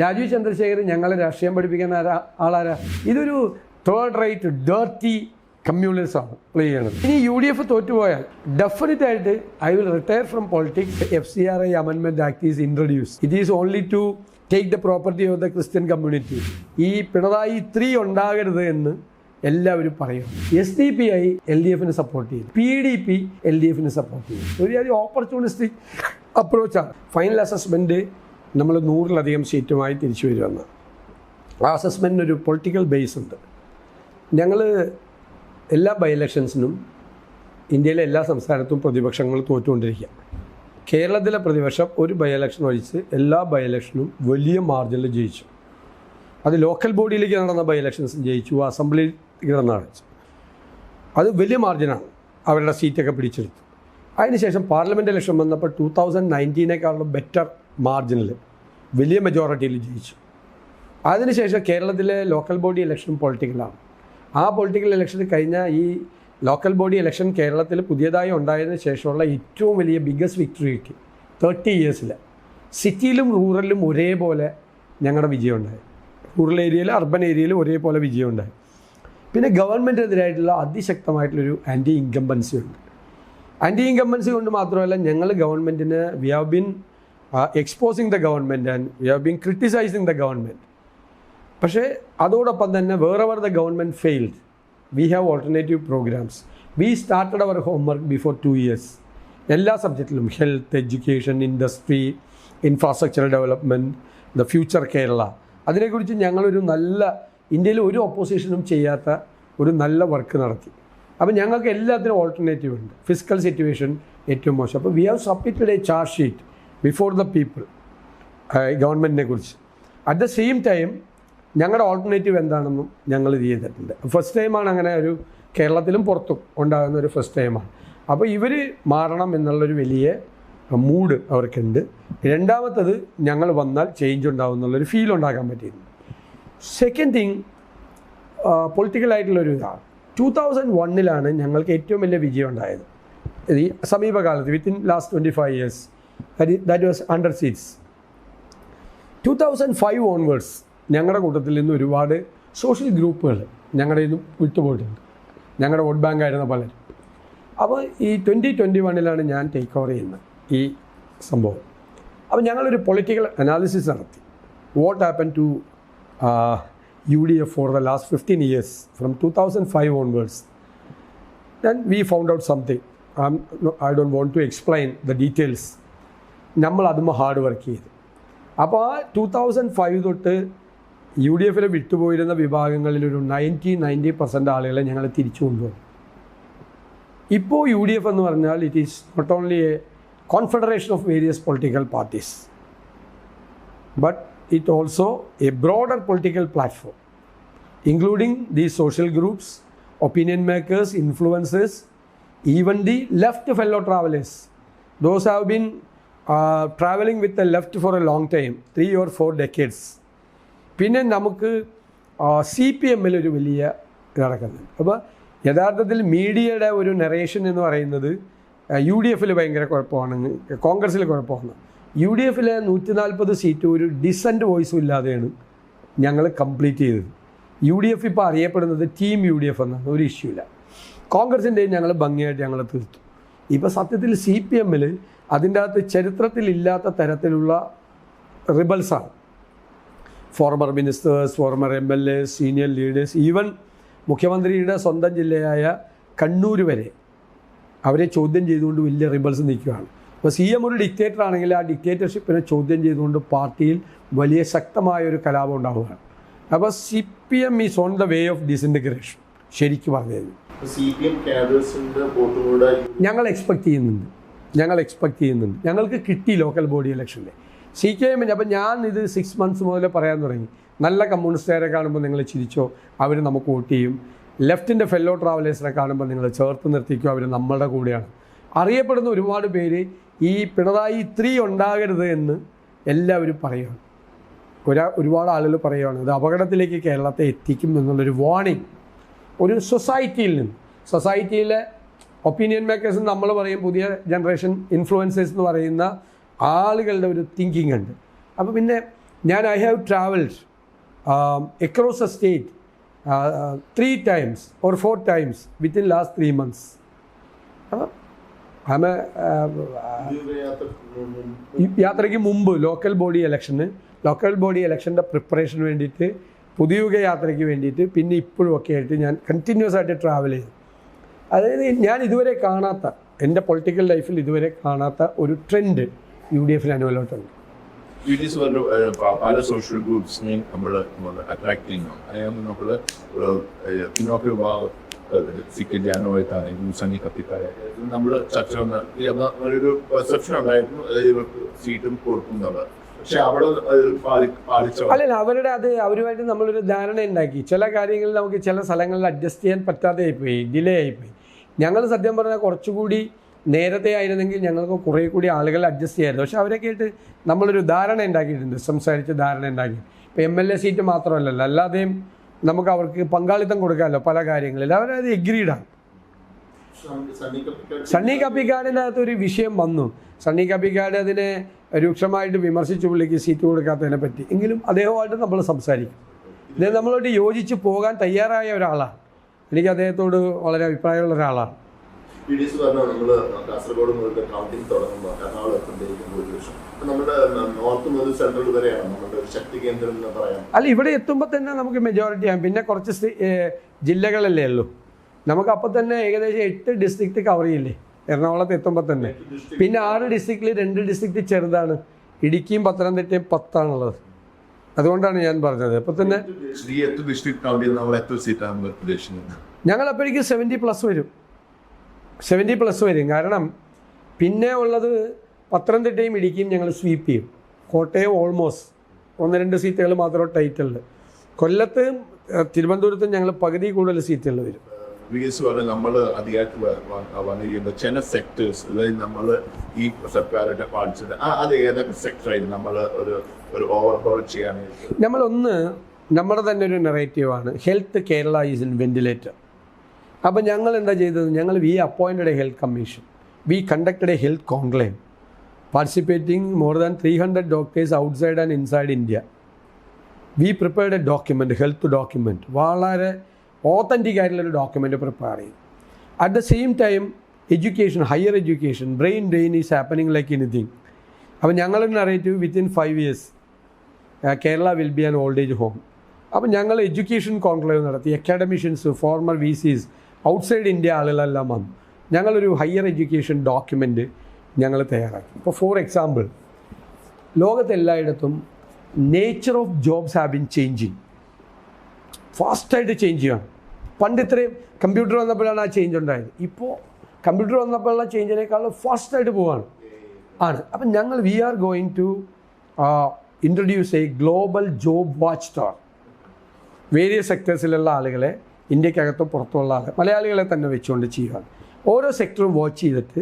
രാജീവ് ചന്ദ്രശേഖർ ഞങ്ങളെ രാഷ്ട്രീയം പഠിപ്പിക്കുന്ന ആളാരാ? ഇതൊരു തേർഡ് റേറ്റ് ഡേർട്ടി കമ്മ്യൂണിസമാണ് പ്ലേ ചെയ്യണത്. ഇനി UDF തോറ്റുപോയാൽ ഡെഫിനറ്റ് ആയിട്ട് I will retire from politics. FCRI amendment act is introduce. It is only to take the property of the Christian community. ഈ പിണറായി 3 ഉണ്ടാകരുത് എന്ന് എല്ലാവരും പറയും. SDPI LDFിന് സപ്പോർട്ട് ചെയ്യും, PDP LDFിന് സപ്പോർട്ട് ചെയ്യും. ഒരു ഓപ്പർച്യൂണിസ്റ്റിക് അപ്രോച്ചാണ്. ഫൈനൽ അസസ്മെൻറ്റ് നമ്മൾ 100-ലധികം സീറ്റുമായി തിരിച്ചു വരുമെന്ന്. ആ അസസ്മെൻറ്റിനൊരു പൊളിറ്റിക്കൽ ബേസ് ഉണ്ട്. ഞങ്ങൾ എല്ലാ ബൈ ഇലക്ഷൻസിനും ഇന്ത്യയിലെ എല്ലാ സംസ്ഥാനത്തും പ്രതിപക്ഷങ്ങൾ തോറ്റുകൊണ്ടിരിക്കുക. കേരളത്തിലെ പ്രതിപക്ഷം ഒരു ബൈ ഇലക്ഷൻ ഒഴിച്ച് എല്ലാ ബൈ ഇലക്ഷനും വലിയ മാർജിനിൽ ജയിച്ചു. അത് ലോക്കൽ ബോഡിയിലേക്ക് നടന്ന ബൈ ഇലക്ഷൻസും ജയിച്ചു, അസംബ്ലിയിലേക്ക് നടന്നു. അത് വലിയ മാർജിനാണ്, അവരുടെ സീറ്റൊക്കെ പിടിച്ചെടുത്തു. അതിനുശേഷം പാർലമെൻറ്റ് ഇലക്ഷൻ വന്നപ്പോൾ 2019 ബെറ്റർ മാർജിനിൽ വലിയ മെജോറിറ്റിയിൽ ജയിച്ചു. അതിനുശേഷം കേരളത്തിലെ ലോക്കൽ ബോഡി ഇലക്ഷൻ പൊളിറ്റിക്കലാണ്. ആ പൊളിറ്റിക്കൽ ഇലക്ഷൻ കഴിഞ്ഞ ഈ ലോക്കൽ ബോഡി ഇലക്ഷൻ കേരളത്തിൽ പുതിയതായി ഉണ്ടായതിനു ശേഷമുള്ള ഏറ്റവും വലിയ ബിഗ്ഗസ്റ്റ് വിക്ടറി കിട്ടി 30 ഇയേഴ്സിൽ. സിറ്റിയിലും റൂറലിലും ഒരേപോലെ ഞങ്ങളുടെ വിജയം ഉണ്ടായി. റൂറൽ ഏരിയയിൽ അർബൻ ഏരിയയിൽ ഒരേപോലെ വിജയം ഉണ്ടായി. പിന്നെ ഗവൺമെൻറ്റിനെതിരായിട്ടുള്ള അതിശക്തമായിട്ടുള്ളൊരു ആൻറ്റി ഇൻകംബൻസി ഉണ്ട്. ആൻറ്റി ഇൻകംബൻസി കൊണ്ട് മാത്രമല്ല, ഞങ്ങൾ ഗവൺമെൻറ്റിന് we have been exposing the government and we have been criticising the government. പക്ഷേ അതോടൊപ്പം തന്നെ wherever the government failed, we have alternative programmes. We started our homework before 2 years. എല്ലാ സബ്ജക്റ്റിലും health, education, industry, infrastructural development, the future Kerala, അതിനെക്കുറിച്ച് ഞങ്ങളൊരു നല്ല, ഇന്ത്യയിൽ ഒരു ഓപ്പോസിഷനും ചെയ്യാത്ത ഒരു നല്ല വർക്ക് നടത്തി. അപ്പോൾ ഞങ്ങൾക്ക് എല്ലാത്തിനും ഓൾട്ടർനേറ്റീവ് ഉണ്ട്. ഫിസിക്കൽ സിറ്റുവേഷൻ ഏറ്റവും മോശം. അപ്പോൾ we have submitted A charge sheet before the people ഗവൺമെൻറ്റിനെ കുറിച്ച്. അറ്റ് ദ സെയിം ടൈം ഞങ്ങളുടെ ഓൾട്ടർനേറ്റീവ് എന്താണെന്നും ഞങ്ങൾ ഇത് ചെയ്തിട്ടുണ്ട്. ഫസ്റ്റ് ടൈമാണ് അങ്ങനെ ഒരു കേരളത്തിലും പുറത്തും ഉണ്ടാകുന്ന ഒരു ഫസ്റ്റ് ടൈമാണ്. അപ്പോൾ ഇവർ മാറണം എന്നുള്ളൊരു വലിയ മൂഡ് അവർക്കുണ്ട്. രണ്ടാമത്തത്, ഞങ്ങൾ വന്നാൽ ചേഞ്ച് ഉണ്ടാകും എന്നുള്ളൊരു ഫീൽ ഉണ്ടാക്കാൻ പറ്റിയിരുന്നു. സെക്കൻഡ് തിങ്, പൊളിറ്റിക്കലായിട്ടുള്ളൊരു ഇതാണ്. 2001 ഞങ്ങൾക്ക് ഏറ്റവും വലിയ വിജയം ഉണ്ടായത്. ഈ സമീപകാലത്ത് within last 25 years that was 100 seats. 2005 onwards ഞങ്ങളുടെ കൂട്ടത്തിൽ നിന്ന് ഒരുപാട് സോഷ്യൽ ഗ്രൂപ്പുകൾ ഞങ്ങളുടെ ഇന്നും വിട്ടുപോയിട്ടുണ്ട്, ഞങ്ങളുടെ വോട്ട് ബാങ്ക് ആയിരുന്ന പലരും. അപ്പോൾ ഈ 2021 ഞാൻ ടേക്ക് ഓവർ ചെയ്യുന്നത് ഈ സംഭവം. അപ്പോൾ ഞങ്ങളൊരു പൊളിറ്റിക്കൽ അനാലിസിസ് നടത്തി. What happen to UDF for the last 15 years from 2005 onwards. Then we found out something. I don't want to explain the details. നമ്മൾ അതും ഹാർഡ് വർക്ക് ചെയ്തു. അപ്പോൾ ആ 2005 തൊട്ട് UDFിൽ വിട്ടുപോയിരുന്ന വിഭാഗങ്ങളിലൊരു 90% ആളുകളെ ഞങ്ങൾ തിരിച്ചു കൊണ്ടുവന്നു. ഇപ്പോൾ UDF എന്ന് പറഞ്ഞാൽ it is not only a confederation of various political parties, but it also a broader political platform, including these social groups, opinion makers, influencers, even the left fellow travelers. Those have been traveling with the left for a long time, 3 or 4 decades. പിന്നെ നമുക്ക് CPMൽ ഒരു വലിയ നടക്കുന്നുണ്ട്. അപ്പോൾ യഥാർത്ഥത്തിൽ മീഡിയയുടെ ഒരു narration എന്ന് പറയുന്നത് UDFിൽ ഭയങ്കര കുഴപ്പമാണ്, കോൺഗ്രസ്സിൽ കുഴപ്പമാണ്. UDFിലെ 140 സീറ്റ് ഒരു ഡിസൻറ്റ് വോയിസും ഇല്ലാതെയാണ് ഞങ്ങൾ കംപ്ലീറ്റ് ചെയ്തത്. UDF ഇപ്പോൾ അറിയപ്പെടുന്നത് ടീം UDF എന്നാണ്, ഒരു ഇഷ്യൂ ഇല്ല. കോൺഗ്രസിൻ്റെയും ഞങ്ങൾ ഭംഗിയായിട്ട് ഞങ്ങൾ തീർത്തു. ഇപ്പോൾ സത്യത്തിൽ CPMൽ അതിൻ്റെ അകത്ത് ചരിത്രത്തിലില്ലാത്ത തരത്തിലുള്ള റിബൽസാണ്. Former ministers, former MLAs, senior leaders, even മുഖ്യമന്ത്രിയുടെ സ്വന്തം ജില്ലയായ കണ്ണൂർ വരെ അവരെ ചോദ്യം ചെയ്തുകൊണ്ട് വലിയ റിബൽസ് നിൽക്കുകയാണ്. ഇപ്പോൾ CM ഒരു ഡിക്റ്റേറ്റർ ആണെങ്കിൽ ആ ഡിക്റ്റേറ്റർഷിപ്പിനെ ചോദ്യം ചെയ്തുകൊണ്ട് പാർട്ടിയിൽ വലിയ ശക്തമായൊരു കലാപം ഉണ്ടാവുകയാണ്. അപ്പോൾ CPM is on the way of disintegration. ശരിക്കും പറഞ്ഞു കഴിഞ്ഞു ഞങ്ങൾ എക്സ്പെക്റ്റ് ചെയ്യുന്നുണ്ട്. ഞങ്ങൾക്ക് കിട്ടി ലോക്കൽ ബോഡി ഇലക്ഷനിൽ CKM. അപ്പം ഞാൻ ഇത് 6 months മുതലേ പറയാൻ തുടങ്ങി. നല്ല കമ്മ്യൂണിസ്റ്റുകാരെ കാണുമ്പോൾ നിങ്ങൾ ചിരിച്ചോ, അവർ നമുക്ക് വോട്ട് ചെയ്യും. ലെഫ്റ്റിൻ്റെ ഫെല്ലോ ട്രാവലേഴ്സിനെ കാണുമ്പോൾ നിങ്ങൾ ചേർത്ത് നിർത്തിക്കോ, അവർ നമ്മളുടെ കൂടെയാണ്. അറിയപ്പെടുന്ന ഒരുപാട് പേര് ഈ പിണറായി 3 ഉണ്ടാകരുത് എന്ന് എല്ലാവരും പറയുകയാണ്. ഒരുപാട് ആളുകൾ പറയുകയാണ് ഇത് അപകടത്തിലേക്ക് കേരളത്തെ എത്തിക്കും എന്നുള്ളൊരു വാർണിംഗ് ഒരു സൊസൈറ്റിയിലെ ഒപ്പീനിയൻ മേക്കേഴ്സ് നമ്മൾ പറയും, പുതിയ ജനറേഷൻ ഇൻഫ്ലുവൻസേഴ്സ് എന്ന് പറയുന്ന ആളുകളുടെ ഒരു തിങ്കിങ് ഉണ്ട്. അപ്പോൾ പിന്നെ I have travelled across the state 3 times or 4 times within last 3 months. യാത്രയ്ക്ക് മുമ്പ് ലോക്കൽ ബോഡി ഇലക്ഷൻ്റെ പ്രിപ്പറേഷന് വേണ്ടിയിട്ട്, പുതിയുഗ യാത്രയ്ക്ക് വേണ്ടിയിട്ട്, പിന്നെ ഇപ്പോഴും ഒക്കെ ആയിട്ട് ഞാൻ കണ്ടിന്യൂസ് ആയിട്ട് ട്രാവൽ ചെയ്തു. അതായത് ഞാൻ ഇതുവരെ കാണാത്ത, എൻ്റെ പൊളിറ്റിക്കൽ ലൈഫിൽ ഇതുവരെ കാണാത്ത ഒരു ട്രെൻഡ് UDF അനുകൂലമായിട്ടുണ്ട്. പല സോഷ്യൽ ഗ്രൂപ്പ്സിനെയും നമ്മൾ അട്രാക്ട് ചെയ്യുന്നു. അതായത് നമ്മൾ പിന്നോക്ക വിഭാഗം സണ്ണി കത്തിക്കാരെ നമ്മൾ ചർച്ച ഒരു പെർസെപ്ഷൻ ഉണ്ടായിരുന്നു ഇവർക്ക് സീറ്റും കൊടുക്കുന്നുള്ളത്. പക്ഷെ അവിടെ അല്ലല്ല, അവരുമായിട്ട് നമ്മളൊരു ധാരണ ഉണ്ടാക്കി. ചില കാര്യങ്ങളിൽ നമുക്ക് ചില സ്ഥലങ്ങളിൽ അഡ്ജസ്റ്റ് ചെയ്യാൻ പറ്റാതെ ആയിപ്പോയി, ഡിലേ ആയിപ്പോയി. ഞങ്ങൾ സത്യം പറഞ്ഞാൽ കുറച്ചുകൂടി നേരത്തെ ആയിരുന്നെങ്കിൽ ഞങ്ങൾക്ക് കുറേ കൂടി ആളുകൾ അഡ്ജസ്റ്റ് ചെയ്യായിരുന്നു. പക്ഷെ അവരൊക്കെ ആയിട്ട് നമ്മളൊരു ധാരണ ഉണ്ടാക്കിയിട്ടുണ്ട്, സംസാരിച്ച് ധാരണ ഉണ്ടാക്കി. ഇപ്പോൾ MLA സീറ്റ് മാത്രമല്ലല്ലോ, അല്ലാതെയും നമുക്ക് അവർക്ക് പങ്കാളിത്തം കൊടുക്കാമല്ലോ പല കാര്യങ്ങളിൽ. അവരത് എഗ്രീഡാണ്. സണ്ണി കപ്പിക്കാടിൻ്റെ അകത്തൊരു വിഷയം വന്നു. സണ്ണി കപ്പിക്കാട് അതിനെ രൂക്ഷമായിട്ട് വിമർശിച്ചു, പുള്ളിക്ക് സീറ്റ് കൊടുക്കാത്തതിനെ പറ്റി. എങ്കിലും അദ്ദേഹമായിട്ട് നമ്മൾ സംസാരിക്കും. ഇദ്ദേഹം നമ്മളോട് യോജിച്ച് പോകാൻ തയ്യാറായ ഒരാളാണ്. എനിക്ക് അദ്ദേഹത്തോട് വളരെ അഭിപ്രായമുള്ള ഒരാളാണ്. കാസർഗോഡ് മുതൽ കൗണ്ടിങ് തുടങ്ങുമ്പോൾ അല്ല, ഇവിടെ എത്തുമ്പോൾ തന്നെ നമുക്ക് മെജോറിറ്റി ആകും. പിന്നെ കുറച്ച് ജില്ലകളല്ലേ ഉള്ളൂ. നമുക്ക് അപ്പം തന്നെ ഏകദേശം 8 ഡിസ്ട്രിക്റ്റ് കവർ ചെയ്യില്ലേ എറണാകുളത്ത് എത്തുമ്പോൾ തന്നെ. പിന്നെ 6 ഡിസ്ട്രിക്റ്റിൽ 2 ഡിസ്ട്രിക്റ്റ് ചെറുതാണ്, ഇടുക്കിയും പത്തനംതിട്ടയും 10ആണുള്ളത്. അതുകൊണ്ടാണ് ഞാൻ പറഞ്ഞത്. ഇപ്പം തന്നെ ഞങ്ങൾ അപ്പോഴേക്കും 70+ വരും. 70+ വരും. കാരണം പിന്നെ ഉള്ളത് പത്തനംതിട്ടയും ഇടുക്കിയും ഞങ്ങൾ സ്വീപ്പ് ചെയ്യും. കോട്ടയം ഓൾമോസ്റ്റ് 1-2 സീറ്റുകൾ മാത്രമേ ടൈറ്റുള്ളൂ. കൊല്ലത്ത് തിരുവനന്തപുരത്തും ഞങ്ങൾ പകുതി കൂടുതൽ സീറ്റുകൾ വരും. നമ്മൾ അധികമായിട്ട് വന്നിരിക്കുന്ന ചില സെക്ടേഴ്സ്, അതായത് നമ്മൾ ഈ സർക്കാരുടെ പാലിച്ചത് അത് ഏതൊക്കെ സെക്ടറായിട്ട് നമ്മൾ ഒരു ഓവർഹോൾ ചെയ്യാനായിട്ട് നമ്മളൊന്ന്, നമ്മുടെ തന്നെ ഒരു നെറേറ്റീവാണ് health Kerala is in ventilator. അപ്പോൾ ഞങ്ങൾ എന്താ ചെയ്തത്? We appointed a health commission. We conducted a health conclave participating more than 300 doctors outside and inside India. We prepared a document, health document. വളരെ ഓത്തൻറ്റിക് ആയിട്ടുള്ളൊരു ഡോക്യുമെൻ്റ് പ്രിപ്പയർ ചെയ്തു. At the same time education, higher education, brain drain is happening like anything. അപ്പോൾ ഞങ്ങളൊരു narrative within 5 years Kerala will be an old age home. അപ്പോൾ ഞങ്ങൾ education conclave നടത്തി. Academicians, former VCs, outside India ആളുകളെല്ലാം വന്നു. ഞങ്ങളൊരു higher education document ഞങ്ങൾ തയ്യാറാക്കി. ഇപ്പോൾ ഫോർ എക്സാമ്പിൾ, ലോകത്തെല്ലായിടത്തും nature of jobs have been changing. ഫാസ്റ്റായിട്ട് ചേഞ്ച് ചെയ്യണം. പണ്ട് ഇത്രയും കമ്പ്യൂട്ടർ വന്നപ്പോഴാണ് ആ ചേഞ്ച് ഉണ്ടായത്. ഇപ്പോൾ കമ്പ്യൂട്ടർ വന്നപ്പോഴുള്ള ചേഞ്ചിനേക്കാളും ഫാസ്റ്റായിട്ട് പോവാണ്. അപ്പം ഞങ്ങൾ we are going to introduce a global job watch tower. Various സെക്ടേഴ്സിലുള്ള ആളുകളെ, ഇന്ത്യക്കകത്തും പുറത്തുള്ള മലയാളികളെ തന്നെ വെച്ചുകൊണ്ട് ചെയ്യുകയാണ്. ഓരോ സെക്ടറും വാച്ച് ചെയ്തിട്ട്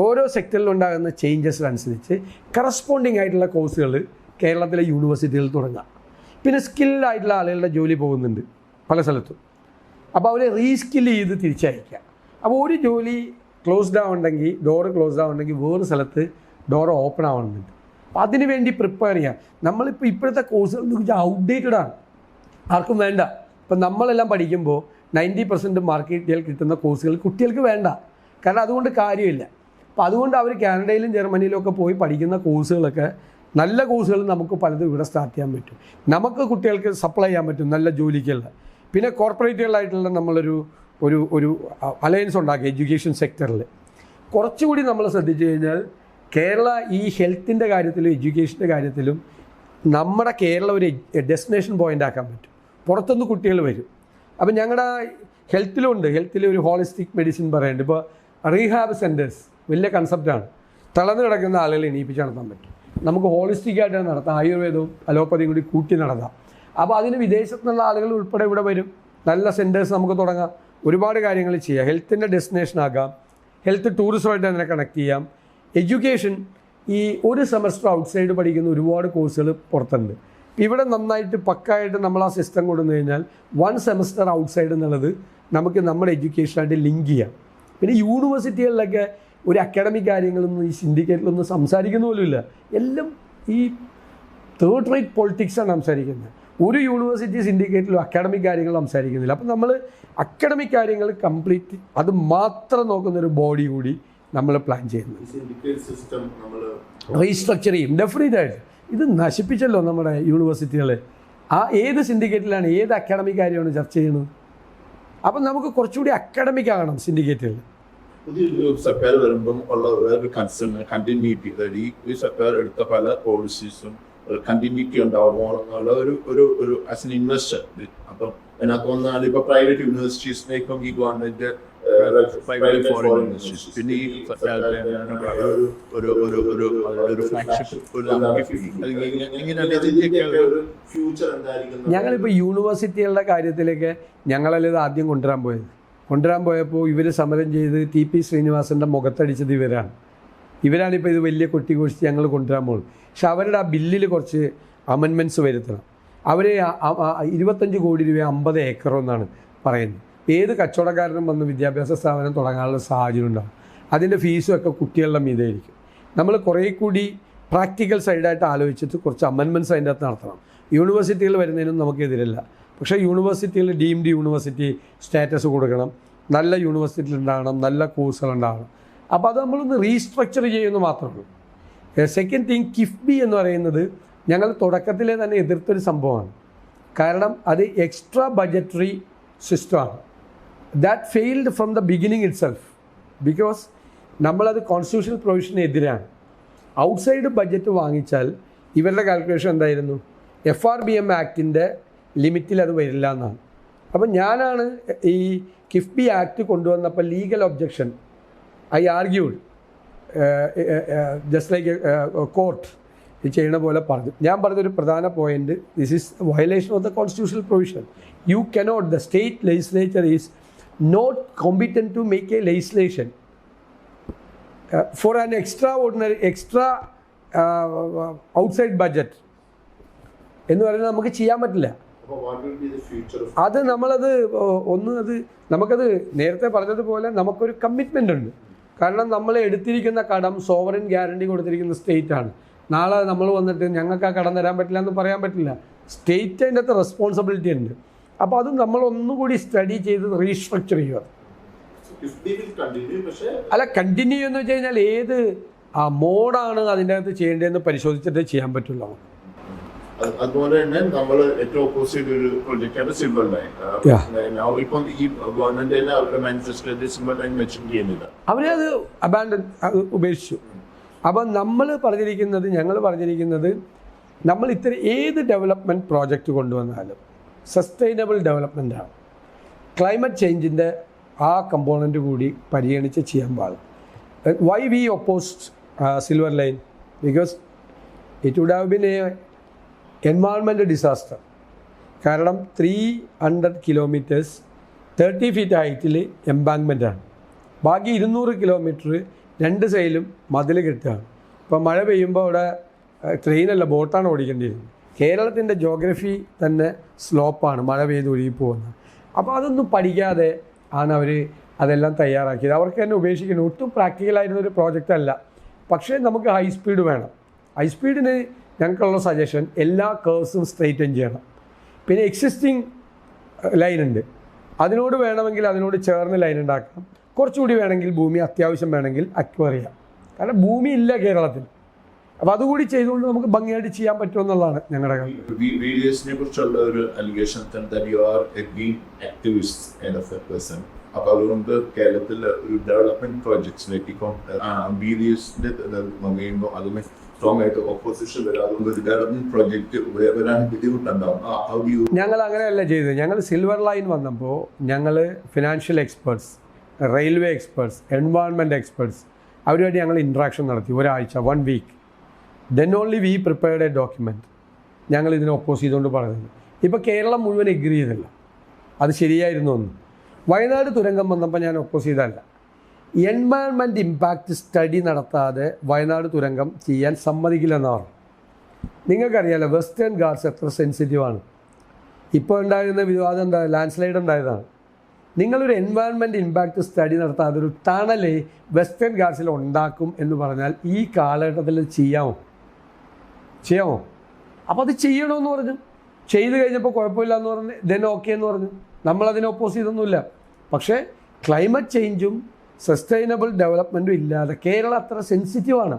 ഓരോ സെക്ടറിലുണ്ടാകുന്ന ചേഞ്ചസിനനുസരിച്ച് കറസ്പോണ്ടിങ് ആയിട്ടുള്ള കോഴ്സുകൾ കേരളത്തിലെ യൂണിവേഴ്സിറ്റികളിൽ തുടങ്ങാം. പിന്നെ സ്കിൽഡായിട്ടുള്ള ആളുകളുടെ ജോലി പോകുന്നുണ്ട് പല സ്ഥലത്തും. അപ്പോൾ അവരെ റീസ്കിൽ ചെയ്ത് തിരിച്ചയക്കുക. അപ്പോൾ ഒരു ജോലി ക്ലോസ്ഡ് ആവുന്നുണ്ടെങ്കിൽ, ഡോറ് ക്ലോസ്ഡ് ആവുന്നുണ്ടെങ്കിൽ വേറെ സ്ഥലത്ത് ഡോറ് ഓപ്പൺ ആവുന്നുണ്ട്. അപ്പോൾ അതിന് വേണ്ടി പ്രിപ്പയർ ചെയ്യാം. നമ്മളിപ്പോൾ ഇപ്പോഴത്തെ കോഴ്സുകൾ എന്ന് വെച്ചാൽ ഔട്ട്ഡേറ്റഡ് ആണ്, ആർക്കും വേണ്ട. ഇപ്പം നമ്മളെല്ലാം പഠിക്കുമ്പോൾ 90% മാർക്ക് കിട്ടുന്ന കോഴ്സുകൾ കുട്ടികൾക്ക് വേണ്ട. കാരണം അതുകൊണ്ട് കാര്യമില്ല. അപ്പോൾ അതുകൊണ്ട് അവർ കാനഡയിലും ജർമ്മനിയിലും ഒക്കെ പോയി പഠിക്കുന്ന കോഴ്സുകളൊക്കെ, നല്ല കോഴ്സുകൾ നമുക്ക് പലതും ഇവിടെ സ്റ്റാർട്ട് ചെയ്യാൻ പറ്റും. നമുക്ക് കുട്ടികൾക്ക് സപ്ലൈ ചെയ്യാൻ പറ്റും നല്ല ജോലിക്കുള്ള. പിന്നെ കോർപ്പറേറ്റുകളായിട്ടുള്ള നമ്മളൊരു ഒരു ഒരു അലയൻസ് ഉണ്ടാക്കി എഡ്യൂക്കേഷൻ സെക്ടറിൽ. കുറച്ചുകൂടി നമ്മൾ ശ്രദ്ധിച്ചു കഴിഞ്ഞാൽ കേരള ഈ ഹെൽത്തിൻ്റെ കാര്യത്തിലും എഡ്യൂക്കേഷൻ്റെ കാര്യത്തിലും നമ്മുടെ കേരളം ഒരു ഡെസ്റ്റിനേഷൻ പോയിൻ്റ് ആക്കാൻ പറ്റും. പുറത്തുനിന്ന് കുട്ടികൾ വരും. അപ്പം ഞങ്ങളുടെ ഹെൽത്തിലുണ്ട്, ഹെൽത്തിൽ ഒരു ഹോളിസ്റ്റിക് മെഡിസിൻ പറയുന്നുണ്ട്. ഇപ്പോൾ റീഹാബ് സെൻറ്റേഴ്സ് വലിയ കൺസെപ്റ്റാണ്. തളർന്നു കിടക്കുന്ന ആളുകളെ എണീപ്പിച്ച് നടത്താൻ പറ്റും. നമുക്ക് ഹോളിസ്റ്റിക്കായിട്ട് നടത്താം, ആയുർവേദവും അലോപ്പതിയും കൂടി കൂട്ടി നടത്താം. അപ്പോൾ അതിന് വിദേശത്തു നിന്നുള്ള ആളുകൾ ഉൾപ്പെടെ ഇവിടെ വരും. നല്ല സെൻറ്റേഴ്സ് നമുക്ക് തുടങ്ങാം, ഒരുപാട് കാര്യങ്ങൾ ചെയ്യാം. ഹെൽത്തിൻ്റെ ഡെസ്റ്റിനേഷൻ ആക്കാം, ഹെൽത്ത് ടൂറിസമായിട്ട് അതിനെ കണക്ട് ചെയ്യാം. എഡ്യൂക്കേഷൻ, ഈ ഒരു സെമസ്റ്റർ ഔട്ട്സൈഡ് പഠിക്കുന്ന ഒരുപാട് കോഴ്സുകൾ പുറത്തുണ്ട്. ഇവിടെ നന്നായിട്ട് പക്കായിട്ട് നമ്മൾ ആ സിസ്റ്റം കൊണ്ടുവന്നു കഴിഞ്ഞാൽ 1 സെമസ്റ്റർ ഔട്ട്സൈഡ് എന്നുള്ളത് നമുക്ക് നമ്മുടെ എഡ്യൂക്കേഷനായിട്ട് ലിങ്ക് ചെയ്യാം. പിന്നെ യൂണിവേഴ്സിറ്റികളിലൊക്കെ ഒരു അക്കാഡമിക് കാര്യങ്ങളൊന്നും ഈ സിൻഡിക്കേറ്റിലൊന്നും സംസാരിക്കുന്ന പോലുമില്ല. എല്ലാം ഈ തേർഡ് റേറ്റ് പൊളിറ്റിക്സാണ് സംസാരിക്കുന്നത്. ഒരു യൂണിവേഴ്സിറ്റി സിൻഡിക്കേറ്റിലും അക്കാഡമിക് കാര്യങ്ങൾ സംസാരിക്കുന്നില്ല. അപ്പം നമ്മൾ അക്കാഡമിക് കാര്യങ്ങൾ കംപ്ലീറ്റ് അത് മാത്രം നോക്കുന്നൊരു ബോഡി കൂടി നമ്മൾ പ്ലാൻ ചെയ്യുന്നത്. റീസ്ട്രക്ചർ ചെയ്യും ഡെഫിനറ്റായിട്ട്. ഇത് നശിപ്പിച്ചല്ലോ നമ്മുടെ യൂണിവേഴ്സിറ്റികൾ. ഏത് സിൻഡിക്കേറ്റിലാണ് ഏത് അക്കാഡമിക് കാര്യമാണ് ചർച്ച ചെയ്യുന്നത്? അപ്പം നമുക്ക് കുറച്ചുകൂടി അക്കാഡമിക് ആകണം സിൻഡിക്കേറ്റുകൾ. പുതിയൊരു സർക്കാർ വരുമ്പം ഉള്ള വേറൊരു കൺസേൺ കണ്ടിന്യൂറ്റി. അതായത് ഈ സർക്കാർ എടുത്ത പല പോളിസീസും കണ്ടിന്യൂറ്റി ഉണ്ടാവുമോ എന്നുള്ള ഒരു ആസ് എൻ ഇൻവെസ്റ്റർ. അപ്പം അതിനകത്ത് വന്നാൽ ഇപ്പൊ പ്രൈവറ്റ് യൂണിവേഴ്സിറ്റീസിലേക്കും ഈ ഗവൺമെന്റ് പിന്നെ ഈ ഞങ്ങളിപ്പോൾ യൂണിവേഴ്സിറ്റികളുടെ കാര്യത്തിലേക്ക് ഞങ്ങളല്ലേ ഇത് ആദ്യം കൊണ്ടുവരാൻ പോയപ്പോൾ ഇവർ സമരം ചെയ്ത് TP ശ്രീനിവാസൻ്റെ മുഖത്തടിച്ചത് ഇവരാണിപ്പോൾ ഇത് വലിയ കൊട്ടിഘോഷിച്ച് ഞങ്ങൾ കൊണ്ടുവരാൻ പോകുന്നത്. പക്ഷെ അവരുടെ ആ ബില്ലിൽ കുറച്ച് അമെൻമെൻറ്റ്സ് വരുത്തണം. അവർ 25 കോടി രൂപ 50 ഏക്കറോ എന്നാണ് പറയുന്നത്. ഏത് കച്ചവടക്കാരനും വന്ന് വിദ്യാഭ്യാസ സ്ഥാപനം തുടങ്ങാനുള്ള സാഹചര്യം ഉണ്ടാകും. അതിൻ്റെ ഫീസും ഒക്കെ കുട്ടികളുടെ മീതായിരിക്കും. നമ്മൾ കുറേ കൂടി പ്രാക്ടിക്കൽ സൈഡായിട്ട് ആലോചിച്ചിട്ട് കുറച്ച് അമെൻമെൻറ്റ്സ് അതിൻ്റെ അകത്ത് നടത്തണം. യൂണിവേഴ്സിറ്റികൾ വരുന്നതിനും നമുക്കെതിരല്ല. പക്ഷേ യൂണിവേഴ്സിറ്റികൾ ഡീംഡ് യൂണിവേഴ്സിറ്റി സ്റ്റാറ്റസ് കൊടുക്കണം, നല്ല യൂണിവേഴ്സിറ്റിയിൽ ഉണ്ടാകണം, നല്ല കോഴ്സുകൾ ഉണ്ടാകണം. അപ്പോൾ അത് നമ്മളൊന്ന് റീസ്ട്രക്ചർ ചെയ്യുമെന്ന് മാത്രമേ ഉള്ളൂ. സെക്കൻഡ് തിങ്, കിഫ്ബി എന്ന് പറയുന്നത് ഞങ്ങൾ തുടക്കത്തിലെ തന്നെ എതിർത്തൊരു സംഭവമാണ്. കാരണം അത് എക്സ്ട്രാ ബഡ്ജറ്ററി സിസ്റ്റമാണ്. That failed from the beginning it self. Because നമ്മളത് കോൺസ്റ്റിറ്റ്യൂഷണൽ പ്രൊവിഷന് എതിരാണ്. ഔട്ട്സൈഡ് ബഡ്ജറ്റ് വാങ്ങിച്ചാൽ ഇവരുടെ കാൽക്കുലേഷൻ എന്തായിരുന്നു? FRBM ആക്ടിൻ്റെ ലിമിറ്റിൽ അത് വരില്ല എന്നാണ്. അപ്പം ഞാനാണ് ഈ കിഫ്ബി ആക്ട് കൊണ്ടുവന്നപ്പോൾ legal objection I argued just like court ഇത് ചെയ്യണ പോലെ പറഞ്ഞു. ഞാൻ പറഞ്ഞൊരു പ്രധാന point, this is violation of the constitutional provision. You cannot, the state legislature is not competent to make a legislation for an extra outside budget എന്ന് പറയുന്നത് നമുക്ക് ചെയ്യാൻ പറ്റില്ല. അത് നമുക്കത് നേരത്തെ പറഞ്ഞതുപോലെ നമുക്കൊരു കമ്മിറ്റ്മെൻ്റ് ഉണ്ട്. കാരണം നമ്മൾ എടുത്തിരിക്കുന്ന കടം സോവറിൻ ഗ്യാരണ്ടി കൊടുത്തിരിക്കുന്ന സ്റ്റേറ്റാണ്. നാളെ നമ്മൾ വന്നിട്ട് ഞങ്ങൾക്ക് ആ കടം തരാൻ പറ്റില്ല എന്ന് പറയാൻ പറ്റില്ല. സ്റ്റേറ്റ് അതിൻ്റെ അകത്ത് റെസ്പോൺസിബിലിറ്റി ഉണ്ട്. അപ്പോൾ അത് നമ്മൾ ഒന്നുകൂടി സ്റ്റഡി ചെയ്ത് റീസ്ട്രക്ചർ ചെയ്യുക. അല്ല, കണ്ടിന്യൂ എന്ന് വെച്ച് കഴിഞ്ഞാൽ ഏത് മോഡാണ് അതിൻ്റെ അകത്ത് ചെയ്യേണ്ടതെന്ന് പരിശോധിച്ചിട്ട് ചെയ്യാൻ പറ്റുള്ളൂ. അതുപോലെ തന്നെ നമ്മൾ ഏറ്റവും ഓപ്പോസിറ്റ് ഒരു പ്രൊജക്റ്റാണ് സിൽവർ ലൈൻ. ഇപ്പം ഈ ഗവൺമെന്റ് തന്നെ അവരുടെ മാനിഫെസ്റ്റോയിൽ സിൽവർ ലൈൻ മെൻഷൻ ചെയ്യുന്നില്ല. അവരത് ഉപേക്ഷിച്ചു. അപ്പം ഞങ്ങൾ പറഞ്ഞിരിക്കുന്നത് നമ്മൾ ഏത് ഡെവലപ്മെൻറ്റ് പ്രോജക്റ്റ് കൊണ്ടുവന്നാലും സസ്റ്റൈനബിൾ ഡെവലപ്മെൻറ്റാണ്. ക്ലൈമറ്റ് ചേഞ്ചിൻ്റെ ആ കമ്പോണൻറ്റ് കൂടി പരിഗണിച്ച് ചെയ്യാൻ പാടില്ല. Why we opposed silver line? Because it would have been a environment disaster. കാരണം 300 കിലോമീറ്റേഴ്സ് 30 ഫീറ്റ് ഹൈറ്റിൽ എംബാങ്ക്മെൻറ്റാണ്. ബാക്കി 200 കിലോമീറ്റർ രണ്ട് സൈഡിലും മതിൽ കെട്ടുകയാണ്. ഇപ്പോൾ മഴ പെയ്യുമ്പോൾ അവിടെ ട്രെയിനല്ല ബോട്ടാണ് ഓടിക്കേണ്ടിയിരുന്നത്. കേരളത്തിൻ്റെ ജോഗ്രഫി തന്നെ സ്ലോപ്പാണ്, മഴ പെയ്ത് ഒഴുകി പോകുന്നത്. അപ്പോൾ അതൊന്നും പഠിക്കാതെ ആണ് അവർ അതെല്ലാം തയ്യാറാക്കിയത്. അവർക്ക് തന്നെ ഉപേക്ഷിക്കണം. ഒട്ടും പ്രാക്ടിക്കലായിരുന്നൊരു പ്രോജക്റ്റ് അല്ല. പക്ഷേ നമുക്ക് ഹൈ സ്പീഡ് വേണം. ഹൈ സ്പീഡിന് ഞങ്ങൾക്കുള്ള സജഷൻ എല്ലാ കേർവ്സും സ്ട്രെയിറ്റൻ ചെയ്യണം. പിന്നെ എക്സിസ്റ്റിംഗ് ലൈൻ ഉണ്ട്, അതിനോട് വേണമെങ്കിൽ അതിനോട് ചേർന്ന് ലൈൻ ഉണ്ടാക്കാം. കുറച്ചുകൂടി വേണമെങ്കിൽ ഭൂമി അത്യാവശ്യം വേണമെങ്കിൽ അക്വയർ ചെയ്യാം. കാരണം ഭൂമി ഇല്ല കേരളത്തിൽ. അപ്പോൾ അതുകൂടി ചെയ്തുകൊണ്ട് നമുക്ക് ഭംഗിയായിട്ട് ചെയ്യാൻ പറ്റുമെന്നുള്ളതാണ് ഞങ്ങളുടെ VDSനെ കുറിച്ചുള്ള ഒരു അലിഗേഷൻ. അപ്പോൾ അതുകൊണ്ട് കേരളത്തിൽ ഒരു ഡെവലപ്മെന്റ് പ്രോജക്ട്സിലേക്ക് ഇപ്പം VDSന്റെ നോക്കുമ്പോൾ അതുമേ സ്ട്രോങ് ആയിട്ട് ഓപ്പോസിഷൻ വരും. അതുകൊണ്ട് ഒരു ഡെവലപ്മെന്റ് പ്രോജക്റ്റ് വരാൻ ബുദ്ധിമുട്ടുണ്ടാവും. ഞങ്ങൾ അങ്ങനെയല്ല ചെയ്തത്. ഞങ്ങൾ സിൽവർ ലൈൻ വന്നപ്പോൾ ഞങ്ങൾ financial experts, railway experts, environment experts അവരുമായിട്ട് ഞങ്ങൾ ഇൻട്രാക്ഷൻ നടത്തി ഒരാഴ്ച, 1 week. Then only we prepared a document. ഞങ്ങൾ ഇതിനെ ഒപ്പോസ് ചെയ്തുകൊണ്ട് പറഞ്ഞത്. ഇപ്പോൾ കേരളം മുഴുവൻ എഗ്രി ചെയ്തല്ല, അത് ശരിയായിരുന്നു ഒന്ന്. വയനാട് തുരങ്കം വന്നപ്പോൾ ഞാൻ ഒപ്പോസ് ചെയ്തതല്ല. എൻവയൺമെൻറ്റ് ഇമ്പാക്റ്റ് സ്റ്റഡി നടത്താതെ വയനാട് തുരങ്കം ചെയ്യാൻ സമ്മതിക്കില്ലെന്ന് പറഞ്ഞു. നിങ്ങൾക്കറിയാലോ വെസ്റ്റേൺ ഗാർഡ്സ് എത്ര സെൻസിറ്റീവാണ്. ഇപ്പോൾ ഉണ്ടായിരുന്ന വിവാദം ലാൻഡ് സ്ലൈഡ് ഉണ്ടായതാണ്. നിങ്ങളൊരു എൻവയൺമെൻറ്റ് ഇമ്പാക്റ്റ് സ്റ്റഡി നടത്താതെ ഒരു ടണൽ വെസ്റ്റേൺ ഗാർഡ്സിൽ ഉണ്ടാക്കും എന്ന് പറഞ്ഞാൽ ഈ കാലഘട്ടത്തിൽ ചെയ്യാമോ? അപ്പോൾ അത് ചെയ്യണമെന്ന് പറഞ്ഞു. ചെയ്ത് കഴിഞ്ഞപ്പോൾ കുഴപ്പമില്ല എന്ന് പറഞ്ഞ് ദെൻ ഓക്കെ എന്ന് പറഞ്ഞു. നമ്മളതിനെ ഒപ്പോസ് ചെയ്തൊന്നുമില്ല. പക്ഷേ ക്ലൈമറ്റ് ചേഞ്ചും സസ്റ്റൈനബിൾ ഡെവലപ്മെൻറ്റും ഇല്ലാതെ കേരളം അത്ര സെൻസിറ്റീവാണ്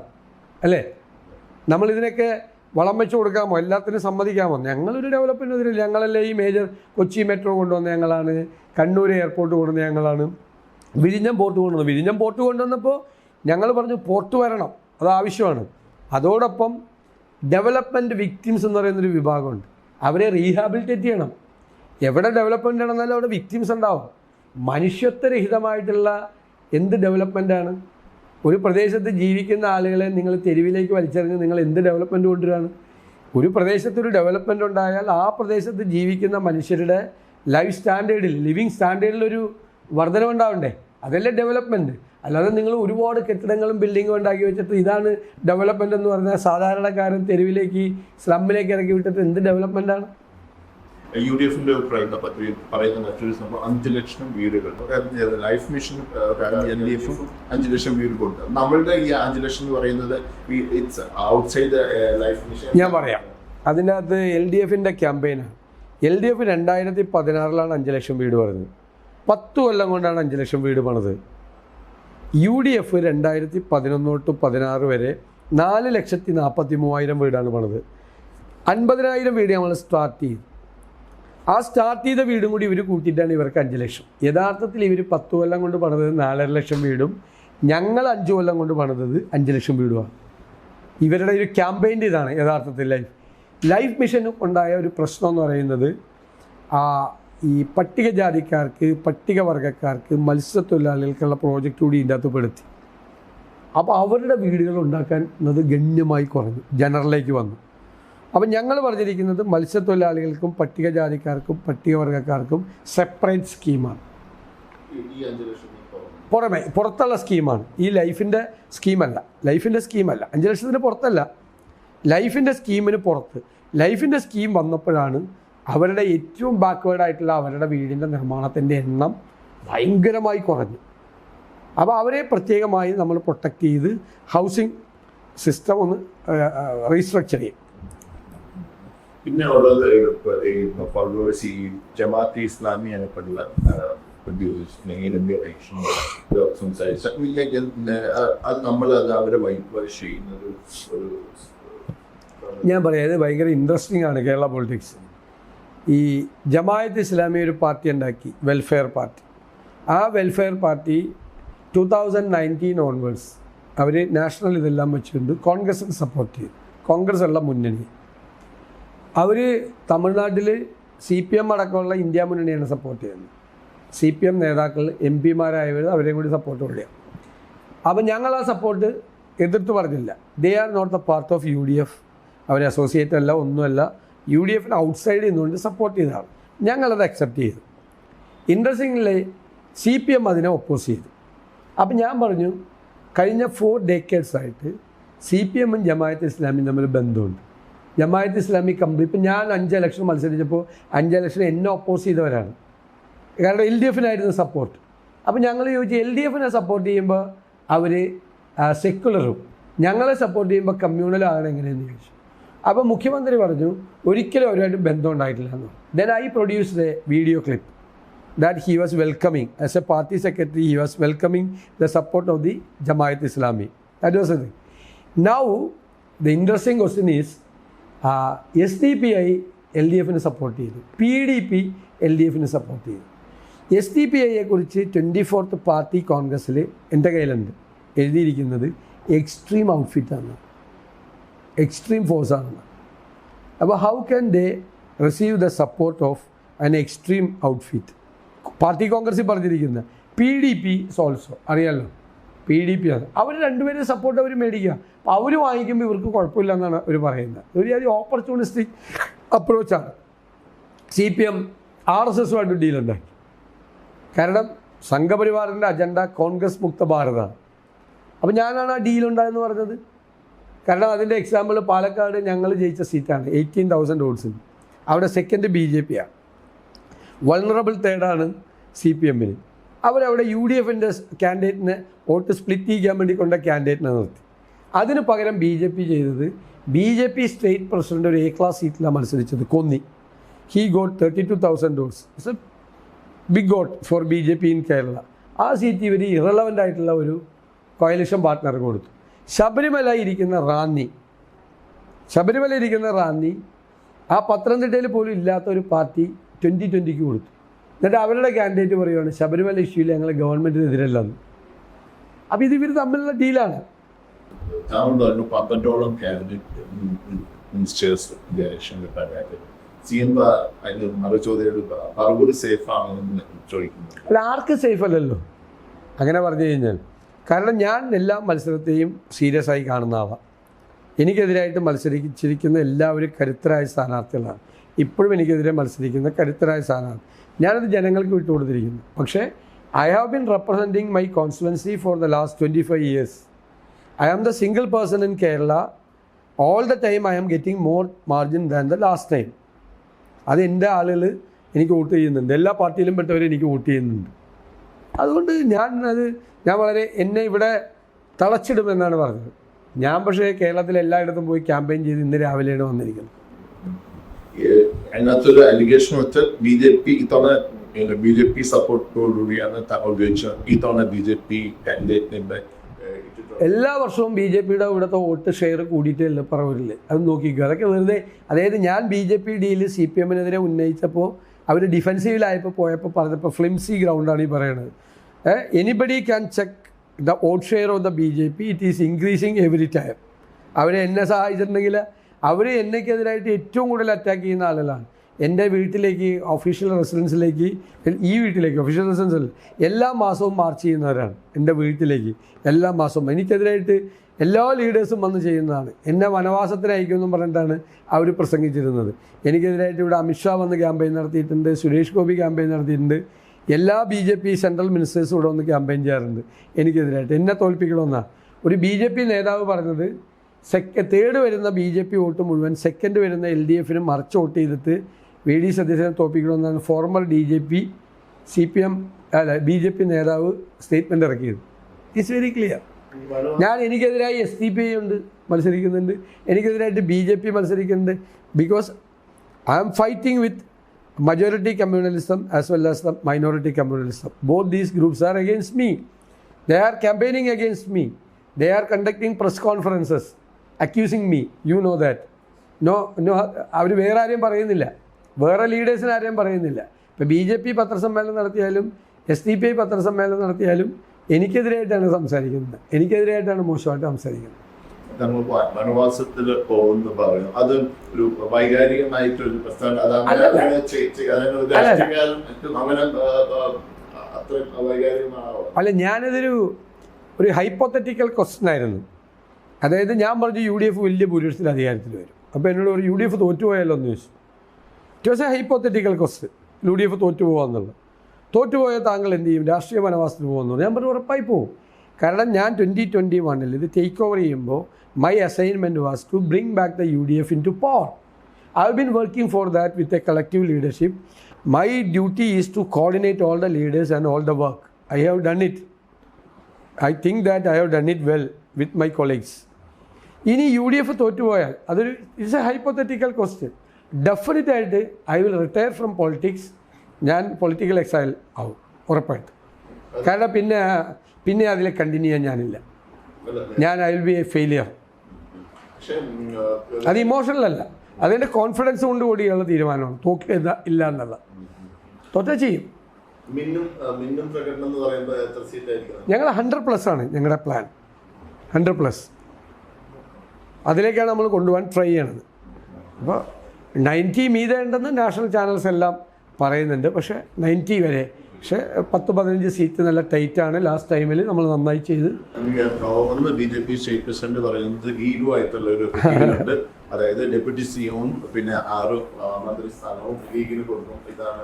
അല്ലേ? നമ്മളിതിനൊക്കെ വളം വെച്ച് കൊടുക്കാമോ? എല്ലാത്തിനും സമ്മതിക്കാമോ? ഞങ്ങളൊരു ഡെവലപ്മെൻറ്റ് ഇതിൽ ഞങ്ങളല്ലേ ഈ മേജർ കൊച്ചി മെട്രോ കൊണ്ടുവന്ന ഞങ്ങളാണ്, കണ്ണൂർ എയർപോർട്ട് കൊണ്ടുവന്ന ഞങ്ങളാണ്, വിഴിഞ്ഞം പോർട്ട് കൊണ്ടുവന്നു. വിഴിഞ്ഞം പോർട്ട് കൊണ്ടുവന്നപ്പോൾ ഞങ്ങൾ പറഞ്ഞു പോർട്ട് വരണം, അത് ആവശ്യമാണ്. അതോടൊപ്പം ഡെവലപ്മെൻറ്റ് വിക്ടിംസ് എന്ന് പറയുന്നൊരു വിഭാഗമുണ്ട്, അവരെ റീഹാബിലിറ്റേറ്റ് ചെയ്യണം. എവിടെ ഡെവലപ്മെൻറ്റ് നടന്നാലും അവിടെ വിക്ടിംസ് ഉണ്ടാവും. മനുഷ്യത്വരഹിതമായിട്ടുള്ള എന്ത് ഡെവലപ്മെൻറ്റാണ്? ഒരു പ്രദേശത്ത് ജീവിക്കുന്ന ആളുകളെ നിങ്ങൾ തെരുവിലേക്ക് വലിച്ചെറിഞ്ഞ് നിങ്ങൾ എന്ത് ഡെവലപ്മെൻറ്റ് കൊണ്ടുവരികയാണ്? ഒരു പ്രദേശത്തൊരു ഡെവലപ്മെൻറ്റ് ഉണ്ടായാൽ ആ പ്രദേശത്ത് ജീവിക്കുന്ന മനുഷ്യരുടെ ലൈഫ് സ്റ്റാൻഡേർഡിൽ, ലിവിങ് സ്റ്റാൻഡേർഡിലൊരു വർധനമുണ്ടാവണ്ടേ? അതല്ലേ ഡെവലപ്മെൻറ്റ്. അല്ലാതെ നിങ്ങൾ ഒരുപാട് കെട്ടിടങ്ങളും ബിൽഡിങ്ങും ഉണ്ടാക്കി വെച്ചിട്ട് ഇതാണ് ഡെവലപ്മെൻറ്റ് എന്ന് പറഞ്ഞാൽ സാധാരണക്കാരൻ തെരുവിലേക്ക് സ്ലമ്മിലേക്ക് ഇറക്കി വിട്ടിട്ട് എന്ത് ഡെവലപ്മെൻറ്റാണ്? UDF-ന്റെ പറയുന്ന മറ്റൊരു സംഭവം 5 ലക്ഷം വീടുകൾ ലൈഫ് മിഷൻ LDF-ഉം 5 ലക്ഷം വീട് കൊടുക്കുക. നമ്മളുടെ ഈ 5 ലക്ഷം എന്ന് പറയുന്നത് ഇറ്റ്സ് ഔട്ട്സൈഡ് ലൈഫ് മിഷൻ. ഞാൻ പറയാം, അതിനകത്ത് LDF-ന്റെ ക്യാമ്പയിനാണ്. LDF 2016 5 ലക്ഷം വീട് പറഞ്ഞത്. 10 കൊല്ലം കൊണ്ടാണ് 5 ലക്ഷം വീട് പണിത്. UDF 2011 തൊട്ട് 16 വരെ 4,43,000 വീടാണ് പണിത്. 50,000 വീട് നമ്മൾ സ്റ്റാർട്ട് ചെയ്തു. ആ സ്റ്റാർട്ട് ചെയ്ത വീടും കൂടി ഇവർ കൂട്ടിയിട്ടാണ് ഇവർക്ക് 5 ലക്ഷം. യഥാർത്ഥത്തിൽ ഇവർ 10 കൊല്ലം കൊണ്ട് പണിതത് 4.5 ലക്ഷം വീടും ഞങ്ങൾ 5 കൊല്ലം കൊണ്ട് പണിതത് 5 ലക്ഷം വീടുമാണ്. ഇവരുടെ ഒരു ക്യാമ്പയിൻ്റെ ഇതാണ് യഥാർത്ഥത്തിൽ ലൈഫ് മിഷന് ഉണ്ടായ ഒരു പ്രശ്നം എന്ന് പറയുന്നത് ഈ പട്ടികജാതിക്കാർക്ക്, പട്ടികവർഗക്കാർക്ക്, മത്സ്യത്തൊഴിലാളികൾക്കുള്ള പ്രോജക്റ്റ് കൂടി ഇതിൻ്റെ അകത്ത് പെടുത്തി. അപ്പോൾ അവരുടെ വീടുകൾ ഉണ്ടാക്കുന്നത് ഗണ്യമായി കുറഞ്ഞു, ജനറലിലേക്ക് വന്നു. അപ്പം ഞങ്ങൾ പറഞ്ഞിരിക്കുന്നത് മത്സ്യത്തൊഴിലാളികൾക്കും പട്ടികജാതിക്കാർക്കും പട്ടികവർഗക്കാർക്കും സെപ്പറേറ്റ് സ്കീമാണ്. പുറത്തുള്ള സ്കീമാണ്. ഈ ലൈഫിൻ്റെ സ്കീമല്ല. 5 ലക്ഷത്തിന് പുറത്തല്ല, ലൈഫിൻ്റെ സ്കീമിന് പുറത്ത്. ലൈഫിൻ്റെ സ്കീം വന്നപ്പോഴാണ് അവരുടെ ഏറ്റവും ബാക്ക്വേർഡായിട്ടുള്ള അവരുടെ വീടിൻ്റെ നിർമ്മാണത്തിൻ്റെ എണ്ണം ഭയങ്കരമായി കുറഞ്ഞു. അപ്പോൾ അവരെ പ്രത്യേകമായി നമ്മൾ പ്രൊട്ടക്റ്റ് ചെയ്ത് ഹൗസിംഗ് സിസ്റ്റം ഒന്ന് റീസ്ട്രക്ചർ ചെയ്യും. പിന്നെ ഉള്ളത് ഫോളോവേഴ്സ് ഈ ജമാഅത്തെ ഇസ്ലാമി എന്നെപ്പറ്റുള്ള അത് നമ്മൾ അത് അവരെ വൈറ്റ് ചെയ്യുന്നത്. ഞാൻ പറയാം, ഇത് ഭയങ്കര ഇൻട്രസ്റ്റിംഗ് ആണ് കേരള പൊളിറ്റിക്സ്. ഈ ജമാഅത്തെ ഇസ്ലാമി ഒരു പാർട്ടി ഉണ്ടാക്കി, വെൽഫെയർ പാർട്ടി. ആ വെൽഫെയർ പാർട്ടി 2019 ഓൺവേഴ്സ് അവർ നാഷണൽ ഇതെല്ലാം വെച്ചുകൊണ്ട് കോൺഗ്രസിന് സപ്പോർട്ട് ചെയ്തു. കോൺഗ്രസ് ഉള്ള മുന്നണി അവർ തമിഴ്നാട്ടിൽ CPM അടക്കമുള്ള ഇന്ത്യ മുന്നണിയാണ് സപ്പോർട്ട് ചെയ്യുന്നത്. CPM നേതാക്കൾ MP-മാരായവർ അവരെയും കൂടി സപ്പോർട്ട് കൊടുക്കുക. അപ്പം ഞങ്ങൾ ആ സപ്പോർട്ട് എതിർത്ത് പറഞ്ഞില്ല. They are not the part of UDF. അവർ അസോസിയേറ്റ് അല്ല, ഒന്നുമല്ല. UDF-ന് ഔട്ട്സൈഡ് നിന്നുകൊണ്ട് സപ്പോർട്ട് ചെയ്തതാണ്. ഞങ്ങളത് അക്സെപ്റ്റ് ചെയ്തു. ഇൻട്രസ്റ്റിംഗ്ലി CPM അതിനെ ഒപ്പോസ് ചെയ്തു. അപ്പം ഞാൻ പറഞ്ഞു, കഴിഞ്ഞ 4 decades ആയിട്ട് CPM-ഉം ജമാഅത്തെ ഇസ്ലാമിയും തമ്മിൽ ബന്ധമുണ്ട്. ജമാഅത്തെ ഇസ്ലാമി കംപ്ലീറ്റ്, ഇപ്പം ഞാൻ 5 ഇലക്ഷൻ മത്സരിച്ചപ്പോൾ 5 ഇലക്ഷൻ എന്നെ ഒപ്പോസ് ചെയ്തവരാണ്. കാരണം LDF-നായിരുന്നു സപ്പോർട്ട്. അപ്പം ഞങ്ങൾ ചോദിച്ചു, LDF-നെ സപ്പോർട്ട് ചെയ്യുമ്പോൾ അവർ സെക്കുലറും ഞങ്ങളെ സപ്പോർട്ട് ചെയ്യുമ്പോൾ കമ്മ്യൂണലും ആണ് എങ്ങനെയെന്ന് ചോദിച്ചു. അപ്പോൾ മുഖ്യമന്ത്രി പറഞ്ഞു ഒരിക്കലും അവരുമായിട്ട് ബന്ധം ഉണ്ടായിട്ടില്ല എന്ന്. Then I produced A video clip that he was welcoming as a party secretary. He was welcoming the support of the Jamaat Islami. That was the thing. Now the interesting question is SDPI LDF-നെ support ചെയ്തു, PDP LDF-നെ support ചെയ്തു. SDPIയെ കുറിച്ച് 24th party കോൺഗ്രസ്സിൽ എൻ്റെ കയ്യിലുണ്ട് എഴുതിയിരിക്കുന്നത് എക്സ്ട്രീം ഔട്ട്ഫിറ്റാണ്, എക്സ്ട്രീം ഫോഴ്സാണെന്ന്. അപ്പോൾ how can they receive the support of an extreme outfit? Party കോൺഗ്രസ്സിൽ പറഞ്ഞിരിക്കുന്നത് PDP ഓൾസോ അറിയാമല്ലോ, PDP ആണ്. അവർ രണ്ടുപേരും സപ്പോർട്ട് അവർ മേടിക്കുക. അപ്പോൾ അവർ വാങ്ങിക്കുമ്പോൾ ഇവർക്ക് കുഴപ്പമില്ല എന്നാണ് അവർ പറയുന്നത്. ഒരു ഓപ്പർച്യൂണിസ്റ്റിക് അപ്രോച്ചാണ്. CPM RSS-ഉമായിട്ട് ഡീലുണ്ടാക്കി. കാരണം സംഘപരിവാറിൻ്റെ അജണ്ട കോൺഗ്രസ് മുക്ത ഭാരതമാണ്. അപ്പോൾ ഞാനാണ് ആ ഡീലുണ്ടായെന്ന് പറഞ്ഞത്. കാരണം അതിൻ്റെ എക്സാമ്പിൾ പാലക്കാട് ഞങ്ങൾ ജയിച്ച സീറ്റാണ്, 18,000 വോട്ട്സിന്. അവിടെ സെക്കൻഡ് BJP ആണ്, വൾണറബിൾ തേർഡാണ് CPM-ന്. അവരവിടെ UDF-ൻ്റെ ക്യാൻഡിഡേറ്റിനെ വോട്ട് സ്പ്ലിറ്റ് ചെയ്യാൻ വേണ്ടി കൊണ്ട ക്യാൻഡിഡേറ്റിനെ നിർത്തി. അതിന് പകരം BJP ചെയ്തത് BJP സ്റ്റേറ്റ് പ്രസിഡന്റ് ഒരു A ക്ലാസ് സീറ്റിലാണ് മത്സരിച്ചത്, Konni. He got 32,000 votes. It's a big got for BJP in Kerala. ആ സീറ്റ് ഇവർ ഇറലവൻ്റ് ആയിട്ടുള്ള ഒരു കോയലിഷൻ പാർട്ട്ണർക്ക് കൊടുത്തു. ശബരിമല ഇരിക്കുന്ന റാന്നി ആ പത്തനംതിട്ടയിൽ പോലും ഇല്ലാത്ത ഒരു പാർട്ടി 2020 കൊടുത്തു. എന്നിട്ട് അവരുടെ കാൻഡിഡേറ്റ് പറയുകയാണ് ശബരിമല ഇഷ്യൂയിൽ ഞങ്ങൾ ഗവൺമെൻറ്റിനെതിരല്ലെന്ന്. അപ്പോൾ ഇത് ഇവർ തമ്മിലുള്ള ഡീലാണ്. താങ്കൾ പറഞ്ഞു 12ഓളം ക്യാബിനറ്റ് മിനിസ്റ്റേഴ്സ് ഇലക്ഷനിൽ ചെയ്യുമ്പോൾ അതിന് മറുചോദ്യം പറവൂർ സേഫ് ആണെന്ന് ചോദിക്കുന്നു. അല്ല, ആർക്ക് സേഫ് അല്ലല്ലോ അങ്ങനെ പറഞ്ഞു കഴിഞ്ഞാൽ. കാരണം ഞാൻ എല്ലാ മത്സരത്തെയും സീരിയസ് ആയി കാണുന്ന ആളാണ്. എനിക്കെതിരായിട്ട് മത്സരിച്ചിരിക്കുന്ന എല്ലാവരും കരുത്തരായ സ്ഥാനാർത്ഥികളാണ്. ഇപ്പോഴും എനിക്കെതിരെ മത്സരിക്കുന്ന കരുത്തരായ സ്ഥാനാർത്ഥി. ഞാനത് ജനങ്ങൾക്ക് വിട്ടുകൊടുത്തിരിക്കുന്നു. പക്ഷേ I have been representing my constituency for the last 25 years. I am the single person in Kerala. All the time I am getting more margin than the last time. അത് എൻ്റെ ആളുകൾ എനിക്ക് വോട്ട് ചെയ്യുന്നുണ്ട്. എല്ലാ പാർട്ടിയിലും പെട്ടവർ എനിക്ക് വോട്ട് ചെയ്യുന്നുണ്ട്. അതുകൊണ്ട് ഞാൻ വളരെ എന്നെ ഇവിടെ തളച്ചിടുമെന്നാണ് പറഞ്ഞത്. ഞാൻ പക്ഷേ കേരളത്തിൽ എല്ലായിടത്തും പോയി ക്യാമ്പയിൻ ചെയ്ത് ഇന്ന് രാവിലെയാണ് വന്നിരിക്കുന്നത്. അതിനകത്തൊരു അലിഗേഷൻ വെച്ചാൽ BJP സപ്പോർട്ടോടുകൂടിയാണ് താങ്കൾ ഉപയോഗിച്ചത്. ഇത്തവണ BJP കാൻഡിഡേറ്റിന്റെ എല്ലാ വർഷവും BJPയുടെ ഇവിടുത്തെ വോട്ട് ഷെയർ കൂടിയിട്ടേ പറവൂരില്ല. അത് നോക്കിക്കുക. അതൊക്കെ വെറുതെ, അതായത് ഞാൻ BJP ഡീല് CPM-നെതിരെ ഉന്നയിച്ചപ്പോൾ അവർ ഡിഫെൻസീവിലായപ്പോൾ പറഞ്ഞപ്പോൾ ഫ്ലിംസി ഗ്രൗണ്ടാണ് ഈ പറയണത്. Anybody can check the vote share of the BJP. It is increasing every time. എന്നെ സഹായിച്ചിട്ടുണ്ടെങ്കിൽ അവർ എന്നെക്കെതിരായിട്ട് ഏറ്റവും കൂടുതൽ അറ്റാക്ക് ചെയ്യുന്ന ആളുകളാണ്. എൻ്റെ വീട്ടിലേക്ക്, ഒഫീഷ്യൽ റെസിഡൻസിലേക്ക്, ഒഫീഷ്യൽ റെസിഡൻസിൽ എല്ലാ മാസവും മാർച്ച് ചെയ്യുന്നവരാണ്. എൻ്റെ വീട്ടിലേക്ക് എല്ലാ മാസവും എനിക്കെതിരായിട്ട് എല്ലാ ലീഡേഴ്സും വന്ന് ചെയ്യുന്നതാണ്. എന്നെ വനവാസത്തിന് അയക്കുമെന്നും പറഞ്ഞിട്ടാണ് അവർ പ്രസംഗിച്ചിരുന്നത്. എനിക്കെതിരായിട്ട് ഇവിടെ അമിത്ഷാ വന്ന് ക്യാമ്പയിൻ നടത്തിയിട്ടുണ്ട്, സുരേഷ് ഗോപി ക്യാമ്പയിൻ നടത്തിയിട്ടുണ്ട്, എല്ലാ BJP സെൻട്രൽ മിനിസ്റ്റേഴ്സും ഇവിടെ വന്ന് ക്യാമ്പയിൻ ചെയ്യാറുണ്ട് എനിക്കെതിരായിട്ട്. എന്നെ തോൽപ്പിക്കണമെന്നാണ് ഒരു BJP നേതാവ് പറഞ്ഞത്. തേർഡ് വരുന്ന BJP വോട്ട് മുഴുവൻ സെക്കൻഡ് വരുന്ന LDF-ന് മറിച്ച് വോട്ട് ചെയ്തിട്ട് VD സതീശനെ തോൽപ്പിക്കണമെന്നാണ് ഫോർമർ BJP നേതാവ് സ്റ്റേറ്റ്മെൻറ്റ് ഇറക്കിയത്. It's very clear. എനിക്കെതിരായി SDPI ഉണ്ട് മത്സരിക്കുന്നുണ്ട്, എനിക്കെതിരായിട്ട് BJP മത്സരിക്കുന്നുണ്ട്. Because I am fighting with majority communalism as well as the minority communalism. Both these groups are against me. They are campaigning against me. They are conducting press conferences accusing me. You know that. No, അവർ വേറെ ആരെയും പറയുന്നില്ല, വേറെ ലീഡേഴ്സിന് ആരെയും പറയുന്നില്ല. ഇപ്പോൾ BJP പത്രസമ്മേളനം നടത്തിയാലും SDPI പത്രസമ്മേളനം നടത്തിയാലും എനിക്കെതിരായിട്ടാണ് സംസാരിക്കുന്നത്, എനിക്കെതിരായിട്ടാണ് മോശമായിട്ട് സംസാരിക്കുന്നത്. നമ്മൾ വനവാസത്തിൽ പോകുന്ന പറയും, അത് ഒരു വൈകാരികമായിട്ടൊരു പ്രസ്ഥാനം. അങ്ങനെ അത്ര വൈകാരികമാണോ? അല്ല, ഞാനതൊരു ഹൈപ്പോത്തറ്റിക്കൽ ക്വസ്റ്റ്യൻ ആയിരുന്നു. അതായത് ഞാൻ പറഞ്ഞു UDF വലിയ ഭൂരിപക്ഷത്തിൽ അധികാരത്തിൽ വരും. അപ്പോൾ എന്നോട് ഒരു UDF തോറ്റുപോയാലോ എന്ന് ചോദിച്ചു. It was A hypothetical question. UDF തോറ്റുപോകാന്നുള്ളത്. തോറ്റുപോയാൽ താങ്കൾ എന്ത് ചെയ്യും? രാഷ്ട്രീയ വനവാസത്തിന് പോകുന്നുള്ളൂ. ഞാൻ പറഞ്ഞു ഉറപ്പായി പോകും. കാരണം ഞാൻ 2021 ഇത് ടേക്ക് ഓവർ ചെയ്യുമ്പോൾ my assignment was to bring back the UDF into power. I've been working for that with a collective leadership. My duty is to coordinate all the leaders and all the work. I have done it. I think that I have done it well with my colleagues. ഇനി UDF തോറ്റുപോയാൽ അതൊരു it's a hypothetical question. Definite ആയിട്ട് I will retire from politics. ഞാൻ political exile ആവും ഉറപ്പായിട്ട്. കാരണം പിന്നെ അതിൽ കണ്ടിന്യൂ ചെയ്യാൻ ഞാനില്ല. I will be a failure. അത് ഇമോഷണൽ അല്ല, അതിൻ്റെ കോൺഫിഡൻസ് കൊണ്ട് കൂടിയുള്ള തീരുമാനമാണ്. തോക്കില്ല ഇല്ല എന്നുള്ള. തോറ്റാ ചെയ്യും. ഞങ്ങൾ 100+ ആണ് ഞങ്ങളുടെ പ്ലാൻ. 100+. അതിലേക്കാണ് നമ്മൾ കൊണ്ടുപോകാൻ ട്രൈ ചെയ്യണത്. അപ്പോൾ 90 മീതെ ഉണ്ടെന്ന് നാഷണൽ ചാനൽസ് എല്ലാം പറയുന്നുണ്ട്. പക്ഷേ 90 വരെ. പക്ഷേ 10-15 സീറ്റ് നല്ല ടൈറ്റാണ്. ലാസ്റ്റ് ടൈമിൽ നമ്മൾ നന്നായി ചെയ്ത്. BJP സ്റ്റേറ്റ് പ്രസിഡന്റ് പറയുന്നത് ലീഗുമായിട്ടുള്ള ഒരു അതായത് ഡെപ്യൂട്ടി സിഎവും പിന്നെ 6 മന്ത്രിസ്ഥാനവും ലീഗിന് കൊടുക്കും. ഇതാണ്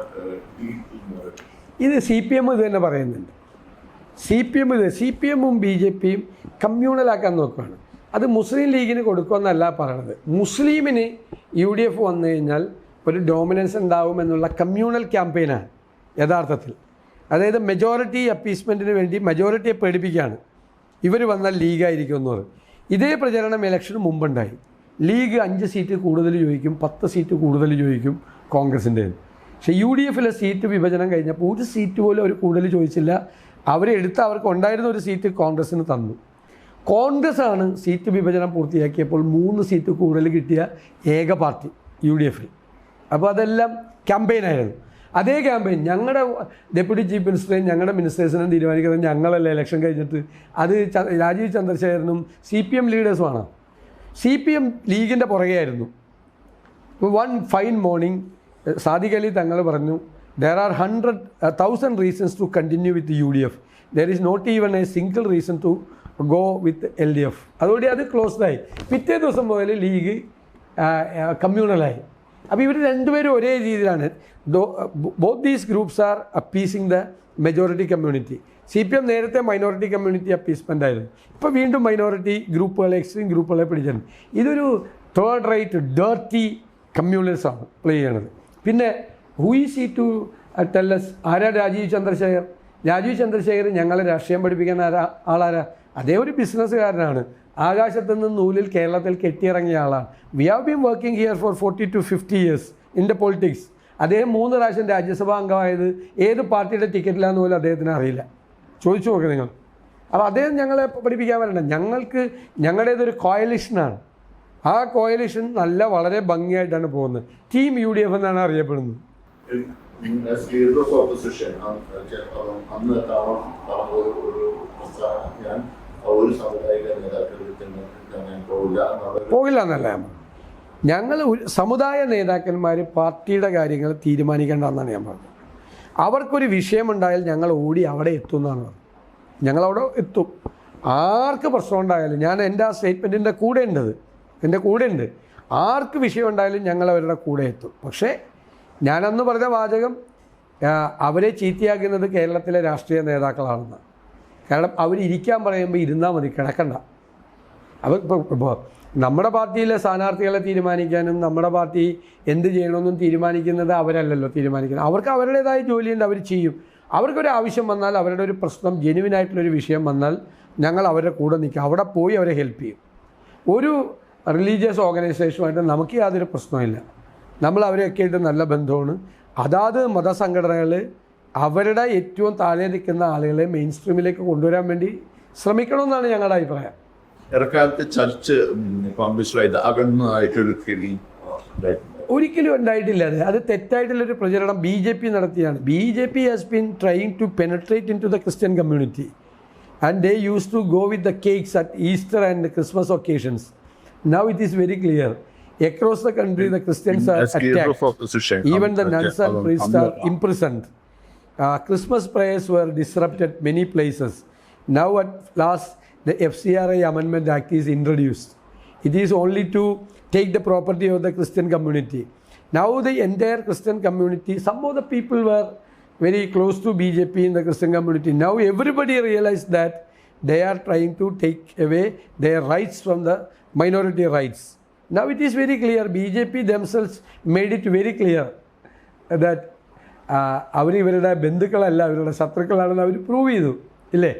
ഇത് CPM ഇത് തന്നെ പറയുന്നുണ്ട്. CPM-ഉം BJP-യും കമ്മ്യൂണലാക്കാൻ നോക്കുകയാണ്. അത് മുസ്ലിം ലീഗിന് കൊടുക്കുമെന്നല്ല പറയണത്. മുസ്ലിമിന് UDF വന്നു കഴിഞ്ഞാൽ ഒരു ഡോമിനൻസ് ഉണ്ടാവുമെന്നുള്ള കമ്മ്യൂണൽ ക്യാമ്പയിനാണ് യഥാർത്ഥത്തിൽ. അതായത് മെജോറിറ്റി അപ്പീസ്മെൻറ്റിന് വേണ്ടി മെജോറിറ്റിയെ പേടിപ്പിക്കുകയാണ്. ഇവർ വന്നാൽ ലീഗായിരിക്കും എന്ന് പറയും. ഇതേ പ്രചരണം ഇലക്ഷന് മുമ്പുണ്ടായി. ലീഗ് 5 സീറ്റ് കൂടുതൽ ചോദിക്കും, 10 സീറ്റ് കൂടുതൽ ചോദിക്കും കോൺഗ്രസിൻ്റെ. പക്ഷേ UDF സീറ്റ് വിഭജനം കഴിഞ്ഞപ്പോൾ ഒരു സീറ്റ് പോലും അവർ കൂടുതൽ ചോദിച്ചില്ല. അവരെടുത്ത് അവർക്ക് ഉണ്ടായിരുന്ന ഒരു സീറ്റ് കോൺഗ്രസ്സിന് തന്നു. കോൺഗ്രസ് ആണ് സീറ്റ് വിഭജനം പൂർത്തിയാക്കിയപ്പോൾ 3 സീറ്റ് കൂടുതൽ കിട്ടിയ ഏക പാർട്ടി UDF. അപ്പോൾ അതെല്ലാം ക്യാമ്പയിനായിരുന്നു. അതേ ക്യാമ്പയിൻ ഞങ്ങളുടെ ഡെപ്യൂട്ടി ചീഫ് മിനിസ്റ്ററേയും ഞങ്ങളുടെ മിനിസ്റ്റേഴ്സിനും തീരുമാനിക്കുന്നത് ഞങ്ങളല്ല. ഇലക്ഷൻ കഴിഞ്ഞിട്ട് അത് രാജീവ് ചന്ദ്രശേഖരനും CPM ലീഡേഴ്സുമാണ്. CPM ലീഗിൻ്റെ പുറകെയായിരുന്നു. One fine morning Sadiq Ali Thangal പറഞ്ഞു, there are 100,000 reasons to continue with the UDF. There is not even a single reason to go with LDF. അതോടെ അത് ക്ലോസ്ഡായി. പിറ്റേ ദിവസം മുതൽ ലീഗ് കമ്മ്യൂണലായി. അപ്പോൾ ഇവർ രണ്ടുപേരും ഒരേ രീതിയിലാണ്. Both these groups are appeasing the majority community. CPM നേരത്തെ മൈനോറിറ്റി കമ്മ്യൂണിറ്റി അപ്പീസ്മെൻ്റ് ആയിരുന്നു. ഇപ്പോൾ വീണ്ടും മൈനോറിറ്റി ഗ്രൂപ്പുകളെ, എക്സ്ട്രീം ഗ്രൂപ്പുകളെ പിടിച്ചിട്ടുണ്ട്. ഇതൊരു തേർഡ് റൈറ്റ് ഡേർട്ടി കമ്മ്യൂണലിസമാണ് പ്ലേ ചെയ്യണത്. പിന്നെ who is he to tell us? ആരാ രാജീവ് ചന്ദ്രശേഖർ? രാജീവ് ചന്ദ്രശേഖർ ഞങ്ങളെ രാഷ്ട്രീയം പഠിപ്പിക്കാൻ ആളാരാ? അതേ ഒരു ബിസിനസ്സുകാരനാണ്. ആകാശത്തു നിന്ന് നൂലിൽ കേരളത്തിൽ കെട്ടിയിറങ്ങിയ ആളാണ്. V have been working here for 40 to 50 years in the politics. അദ്ദേഹം 3 പ്രാവശ്യം രാജ്യസഭാ അംഗമായത് ഏത് പാർട്ടിയുടെ ടിക്കറ്റിലാന്ന് പോലും അദ്ദേഹത്തിന് അറിയില്ല. ചോദിച്ചു നോക്കുക നിങ്ങൾ. അപ്പോൾ അദ്ദേഹം ഞങ്ങളെ പഠിപ്പിക്കാൻ വരണ്ട. ഞങ്ങളുടേതൊരു കോയലിഷനാണ്. ആ കോയലിഷൻ വളരെ ഭംഗിയായിട്ടാണ് പോകുന്നത്. ടീം UDF എന്നാണ് അറിയപ്പെടുന്നത്. As leader of opposition, അന്ന് ഞാൻ ഒരു സാമുദായിക പോകില്ല എന്നല്ല ഞങ്ങൾ. സമുദായ നേതാക്കന്മാർ പാർട്ടിയുടെ കാര്യങ്ങൾ തീരുമാനിക്കേണ്ടെന്നാണ് ഞാൻ പറഞ്ഞത്. അവർക്കൊരു വിഷയമുണ്ടായാൽ ഞങ്ങൾ ഓടി അവിടെ എത്തും എന്നാണ് പറഞ്ഞത്. ഞങ്ങളവിടെ എത്തും. ആർക്ക് പ്രശ്നം ഉണ്ടായാലും ഞാൻ എൻ്റെ ആ സ്റ്റേറ്റ്മെൻറ്റിൻ്റെ കൂടെ ഉണ്ട്. ആർക്ക് വിഷയം ഉണ്ടായാലും ഞങ്ങൾ അവരുടെ കൂടെ എത്തും. പക്ഷേ ഞാനന്ന് പറഞ്ഞ വാചകം അവരെ ചീത്തയാക്കുന്നത് കേരളത്തിലെ രാഷ്ട്രീയ നേതാക്കളാണെന്ന്. കാരണം അവരിയ്ക്കാൻ പറയുമ്പോൾ ഇരുന്നാൽ മതി, കിടക്കണ്ട. അവർ ഇപ്പോൾ നമ്മുടെ പാർട്ടിയിലെ സ്ഥാനാർത്ഥികളെ തീരുമാനിക്കാനും നമ്മുടെ പാർട്ടി എന്ത് ചെയ്യണമെന്നും തീരുമാനിക്കുന്നത് അവരല്ലല്ലോ തീരുമാനിക്കുന്നത്. അവർക്ക് അവരുടേതായ ജോലിയുണ്ട്, അവർ ചെയ്യും. അവർക്കൊരു ആവശ്യം വന്നാൽ, അവരുടെ ഒരു പ്രശ്നം, ജെനുവിനായിട്ടുള്ളൊരു വിഷയം വന്നാൽ ഞങ്ങൾ അവരുടെ കൂടെ നിൽക്കും. അവിടെ പോയി അവരെ ഹെൽപ്പ് ചെയ്യും. ഒരു റിലീജിയസ് ഓർഗനൈസേഷനുമായിട്ട് നമുക്ക് യാതൊരു പ്രശ്നമില്ല. നമ്മൾ അവരെയൊക്കെ ആയിട്ട് നല്ല ബന്ധമാണ്. അതാത് മതസംഘടനകൾ അവരുടെ ഏറ്റവും താഴെ നിൽക്കുന്ന ആളുകളെ മെയിൻ സ്ട്രീമിലേക്ക് കൊണ്ടുവരാൻ വേണ്ടി ശ്രമിക്കണമെന്നാണ് ഞങ്ങളുടെ അഭിപ്രായം. ഇടക്കാലത്ത് ചർച്ച് പബ്ലിഷായത് അകന്നതായിട്ടൊരു ഫീലിംഗ് ഒരിക്കലും ഉണ്ടായിട്ടില്ല. അത് തെറ്റായിട്ടുള്ളൊരു പ്രചരണം BJP നടത്തിയാണ്. BJP has been trying to penetrate into the Christian community and they use to go with the cakes at Easter and Christmas occasions. Now it is very clear. Across the country, the Christians are attacked. Even the nuns and priests are imprisoned. Christmas prayers were disrupted many places. Now at last, the FCRA Amendment Act is introduced. It is only to take the property of the Christian community. Now the entire Christian community, some of the people were very close to BJP in the Christian community. Now everybody realized that they are trying to take away their rights from the minority rights. Now it is very clear. BJP themselves made it very clear that അവർ ഇവരുടെ ബന്ധുക്കളല്ല, അവരുടെ ശത്രുക്കളാണെന്ന് അവർ prove ചെയ്തു ഇല്ലേ?